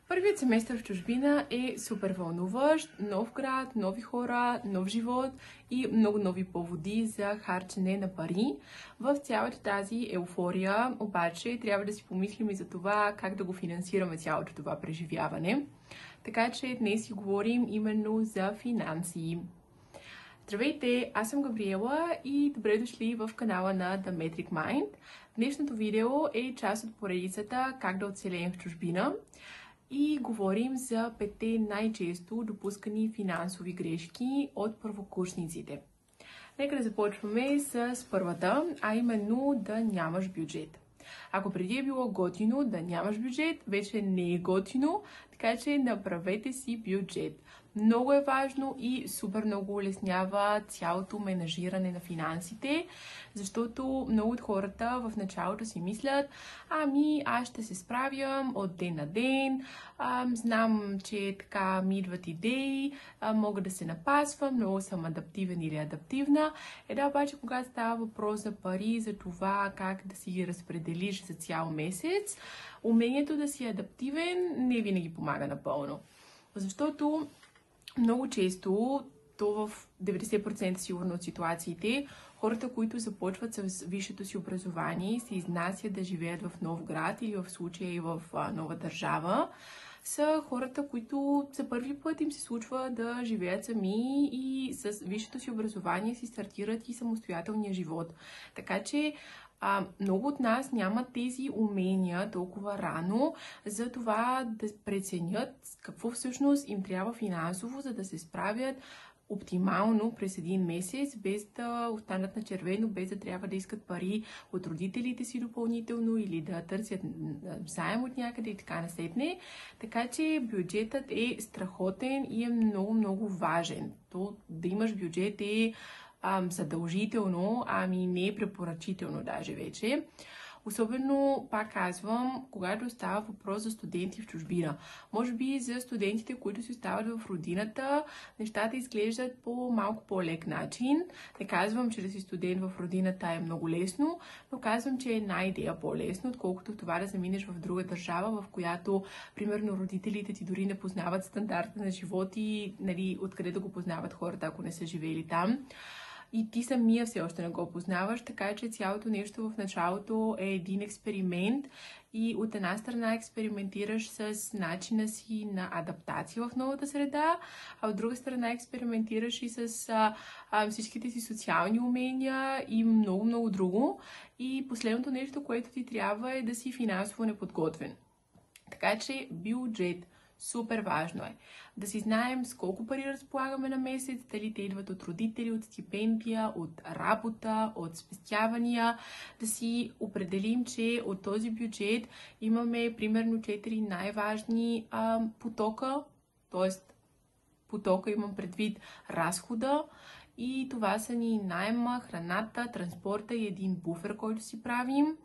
Първият семестър в чужбина е супер вълнуващ, нов град, нови хора, нов живот и много нови поводи за харчене на пари. В цялата тази еуфория обаче трябва да си помислим и за това как да го финансираме цялото това преживяване. Така че днес си говорим именно за финанси. Здравейте, аз съм Габриела и добре дошли в канала на The Metric Mind. Днешното видео е част от поредицата Как да оцелеем в чужбина и говорим за 5 най-често допускани финансови грешки от първокурсниците. Нека да започваме с първата, а именно да нямаш бюджет. Ако преди е било готино да нямаш бюджет, вече не е готино, така че направете си бюджет. Много е важно и супер много улеснява цялото менажиране на финансите, защото много от хората в началото си мислят, аз ще се справям от ден на ден, знам, че така ми идват идеи, мога да се напасвам, много съм адаптивен или адаптивна. Обаче когато става въпрос за пари, за това как да си ги разпределиш за цял месец, умението да си адаптивен не винаги помага напълно. Защото много често, то в 90% сигурно от ситуациите, хората, които започват с висшето си образование, се изнасят да живеят в нов град или в случая и в нова държава, са хората, които за първи път им се случва да живеят сами и с висшето си образование си стартират и самостоятелния живот. Така че много от нас нямат тези умения толкова рано, за това да преценят какво всъщност им трябва финансово, за да се справят оптимално през един месец, без да останат на червено, без да трябва да искат пари от родителите си допълнително или да търсят заем от някъде и така насетне. Така че бюджетът е страхотен и е много важен. То да имаш бюджет е задължително, не е препоръчително даже вече. Особено, пак казвам, когато става въпрос за студенти в чужбина. Може би за студентите, които си остават в родината, нещата изглеждат по малко по-лек начин. Не казвам, че да си студент в родината е много лесно, но казвам, че е една идея по-лесно, отколкото това да заминеш в друга държава, в която, примерно, родителите ти дори не познават стандарта на живот и откъде да го познават хората, ако не са живели там. И ти самия все още не го познаваш, така че цялото нещо в началото е един експеримент и от една страна експериментираш с начина си на адаптация в новата среда, а от друга страна експериментираш и с всичките си социални умения и много друго. И последното нещо, което ти трябва е да си финансово неподготвен. Така че бюджет. Супер важно е да си знаем с колко пари разполагаме на месец, дали те идват от родители, от стипендия, от работа, от спестявания, да си определим, че от този бюджет имаме примерно 4 най-важни потока, т.е. потока имам предвид разхода и това са ни наема, храната, транспорта и един буфер, който си правим.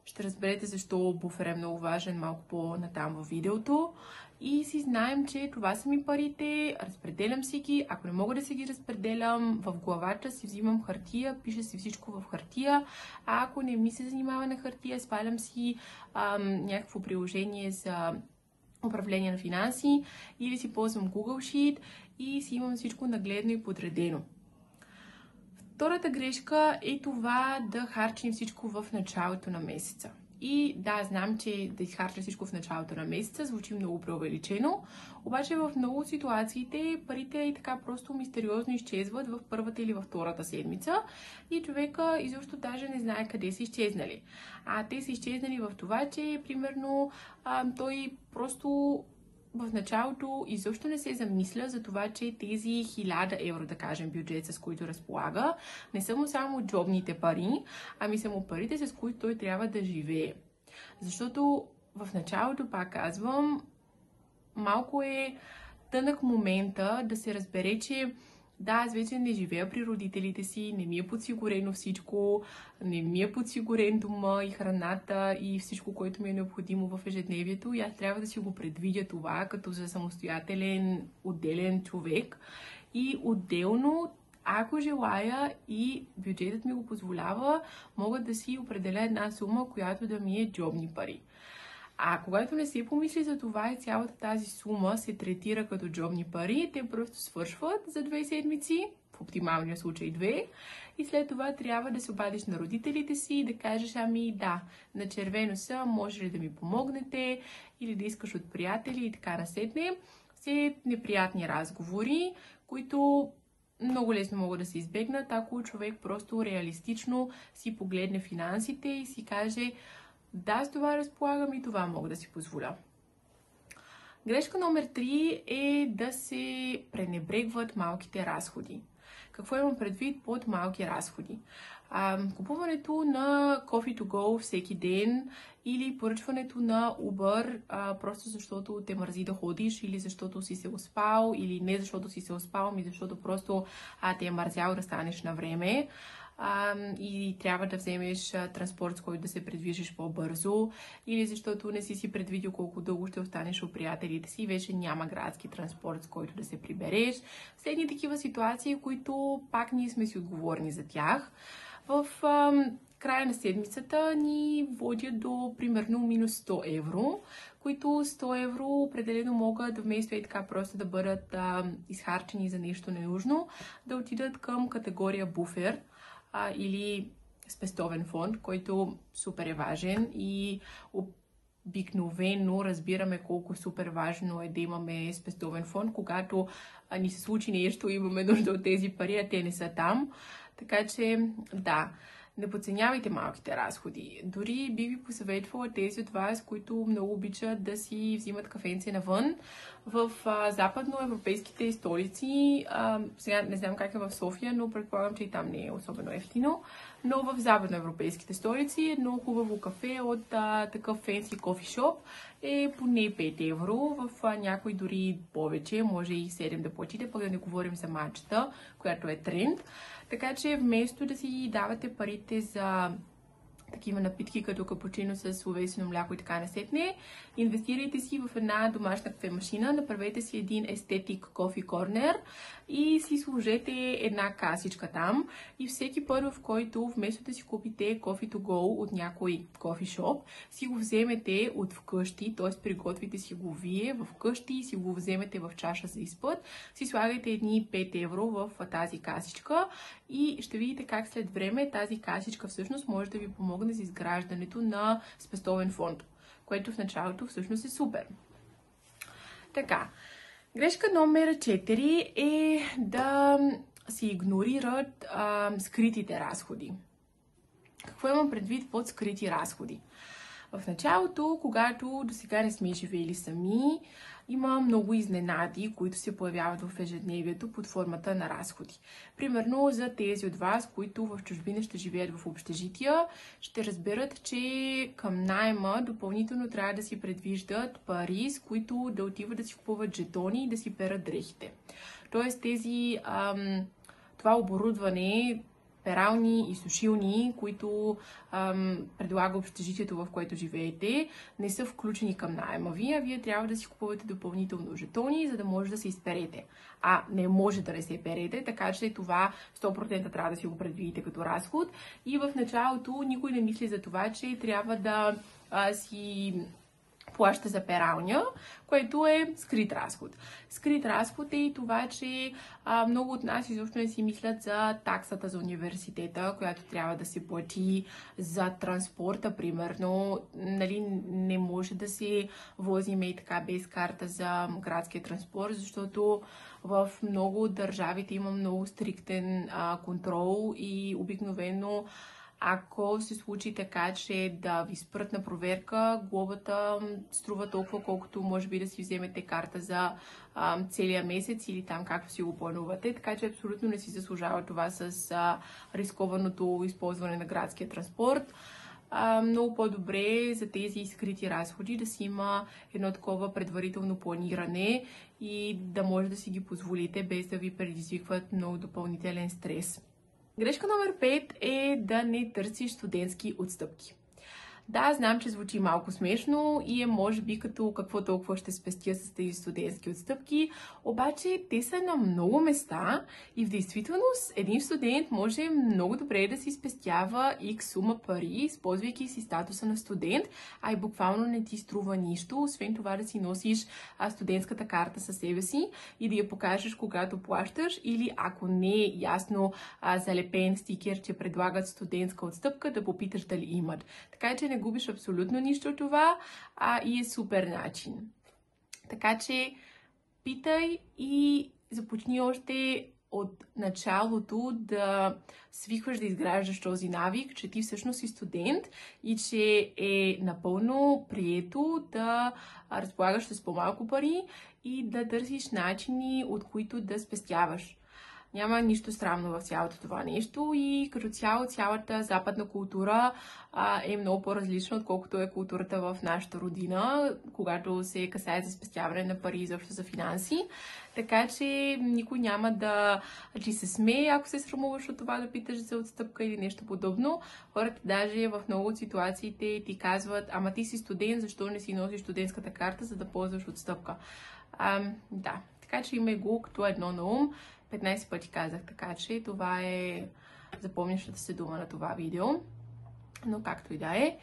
Ще разберете защо буфер е много важен малко по-натам във видеото. И си знаем, че това са ми парите, разпределям си ги. Ако не мога да си ги разпределям в главата, си взимам хартия, пиша си всичко в хартия. А ако не ми се занимава на хартия, свалям си някакво приложение за управление на финанси или си ползвам Google Sheet и си имам всичко нагледно и подредено. Втората грешка е това да харчим всичко в началото на месеца. И да, знам, че да изхарча всичко в началото на месеца звучи много преувеличено, обаче в много ситуациите парите и така просто мистериозно изчезват в първата или във втората седмица и човека изобщо даже не знае къде са изчезнали. Те са изчезнали в това, че примерно той просто в началото изобщо не се замисля за това, че тези 1000 евро, да кажем, бюджет, с които разполага, не са му само джобните пари, ами са му парите, с които той трябва да живее. Защото в началото, пак казвам, малко е тънък момента да се разбере, че да, аз вече не живея при родителите си, не ми е подсигурено всичко, не ми е подсигурен дома и храната и всичко, което ми е необходимо в ежедневието и аз трябва да си го предвидя това като за самостоятелен, отделен човек и отделно, ако желая и бюджетът ми го позволява, мога да си определя една сума, която да ми е джобни пари. А когато не се помисли за това и цялата тази сума се третира като джобни пари, те просто свършват за 2 седмици, в оптималния случай 2, и след това трябва да се обадиш на родителите си и да кажеш, ами да, на червено са, може ли да ми помогнете, или да искаш от приятели и така насетне. Все неприятни разговори, които много лесно могат да се избегнат, ако човек просто реалистично си погледне финансите и си каже, да, с това разполагам и това мога да си позволя. Грешка номер 3 е да се пренебрегват малките разходи. Какво имам предвид под малки разходи? Купуването на Coffee to Go всеки ден или поръчването на Uber, просто защото те мързи да ходиш, или защото си се успал, или не защото си се успал, ами защото просто те е мързял да станеш на време. И трябва да вземеш транспорт, с който да се придвижиш по-бързо, или защото не си предвидил колко дълго ще останеш у приятелите си, вече няма градски транспорт, с който да се прибереш. Следни такива ситуации, които пак ние сме си отговорни за тях. В края на седмицата ни водят до примерно минус 100 евро, които 100 евро определено могат вместо и така просто да бъдат изхарчени за нещо ненужно, да отидат към категория буфер или спестовен фонд, който супер е важен и обикновено разбираме колко супер важно е да имаме спестовен фонд, когато ни се случи нещо, имаме нужда от тези пари, а те не са там. Така че, да, не подценявайте малките разходи. Дори би ви посъветвала тези от вас, които много обичат да си взимат кафенце навън. В западноевропейските столици, сега не знам как е в София, но предполагам, че и там не е особено ефтино, но в западноевропейските столици едно хубаво кафе от такъв фенси кофишоп е поне 5 евро, в някой дори повече, може и 7 да платите, пък да не говорим за матчата, която е тренд. Така че вместо да си давате парите за такива напитки като капучино с увесено мляко и така насетне, инвестирайте си в една домашна кафемашина, направете си един естетик кофи корнер и си сложете една касичка там. И всеки път, в който вместо да си купите Coffee to Go от някой кофишоп, си го вземете от вкъщи, т.е. приготвите си го вие в къщи, си го вземете в чаша за изпът, си слагайте едни 5 евро в тази касичка и ще видите как след време тази касичка всъщност може да ви помогне за изграждането на спестовен фонд, което в началото всъщност е супер. Така, грешка номер 4 е да се игнорират скритите разходи. Какво имам предвид под скрити разходи? В началото, когато до сега не сме живели сами, има много изненади, които се появяват в ежедневието под формата на разходи. Примерно за тези от вас, които в чужбина ще живеят в общежития, ще разберат, че към найема допълнително трябва да си предвиждат пари, с които да отиват да си купуват жетони и да си перат дрехите. Тоест това оборудване, перални и сушилни, които предлага общежитието, в което живеете, не са включени към наема ви, а вие трябва да си купувате допълнително жетони, за да може да се изперете. Не може да не се перете, така че това 100% трябва да си го предвидите като разход. И в началото никой не мисли за това, че трябва да си плаща за пералня, което е скрит разход. Скрит разход е и това, че много от нас изобщо не си мислят за таксата за университета, която трябва да се плати, за транспорта, примерно. Не може да се возим и така без карта за градския транспорт, защото в много от държавите има много стриктен контрол и обикновено ако се случи така, че да ви спрат на проверка, глобата струва толкова, колкото може би да си вземете карта за целия месец или там както си го планувате. Така че абсолютно не си заслужава това с рискованото използване на градския транспорт. Много по-добре за тези скрити разходи да си има едно такова предварително планиране и да може да си ги позволите без да ви предизвикват много допълнителен стрес. Грешка номер 5 е да не търсиш студентски отстъпки. Да, знам, че звучи малко смешно и е може би като какво толкова ще спестя с тези студентски отстъпки, обаче те са на много места и в действителност един студент може много добре да си спестява X сума пари, използвайки си статуса на студент, а и буквално не ти струва нищо, освен това да си носиш студентската карта със себе си и да я покажеш когато плащаш, или ако не е ясно залепен стикер, че предлагат студентска отстъпка, да попиташ дали имат. Така че не губиш абсолютно нищо от това и е супер начин. Така че питай и започни още от началото да свикваш да изграждаш този навик, че ти всъщност си студент и че е напълно прието да разполагаш с по-малко пари и да търсиш начини, от които да спестяваш. Няма нищо срамно в цялото това нещо и като цяло цялата западна култура е много по-различна, отколкото е културата в нашата родина, когато се касае за спестяване на пари, изобщо за финанси. Така че никой няма да ти се смее, ако се срамуваш от това да питаш за отстъпка или нещо подобно. Хората даже в много от ситуациите ти казват: ама ти си студент, защо не си носиш студентската карта, за да ползваш отстъпка? Да, така че има го като едно на ум. 15 пъти казах, така че това е запомнящата се дума на това видео. Но както и да е.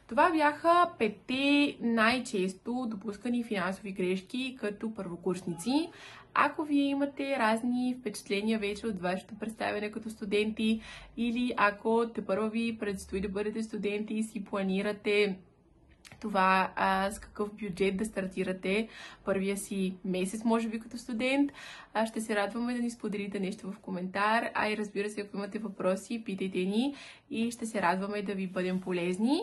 Това бяха 5 най-често допускани финансови грешки като първокурсници. Ако вие имате разни впечатления вече от вашето представяне като студенти или ако тепърва ви предстои да бъдете студенти и си планирате това с какъв бюджет да стартирате първия си месец, може би като студент, ще се радваме да ни споделите нещо в коментар, и разбира се, ако имате въпроси, питайте ни и ще се радваме да ви бъдем полезни.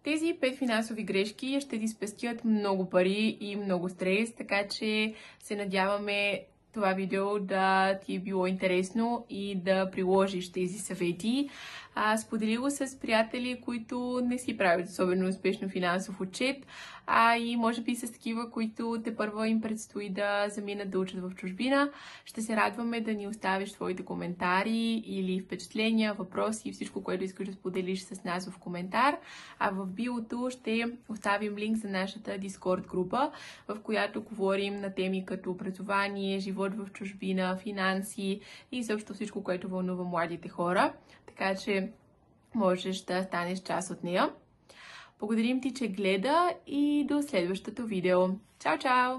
Тези 5 финансови грешки ще ти спестят много пари и много стрес, така че се надяваме това видео да ти е било интересно и да приложиш тези съвети. Сподели го с приятели, които не си правят особено успешно финансов отчет, и може би с такива, които тепърва им предстои да заминат да учат в чужбина. Ще се радваме да ни оставиш твоите коментари или впечатления, въпроси и всичко, което искаш да споделиш с нас в коментар. В биото ще оставим линк за нашата Discord група, в която говорим на теми като образование, живот в чужбина, финанси и също всичко, което вълнува младите хора. Така че можеш да станеш част от нея. Благодарим ти, че гледа и до следващото видео. Чао, чао!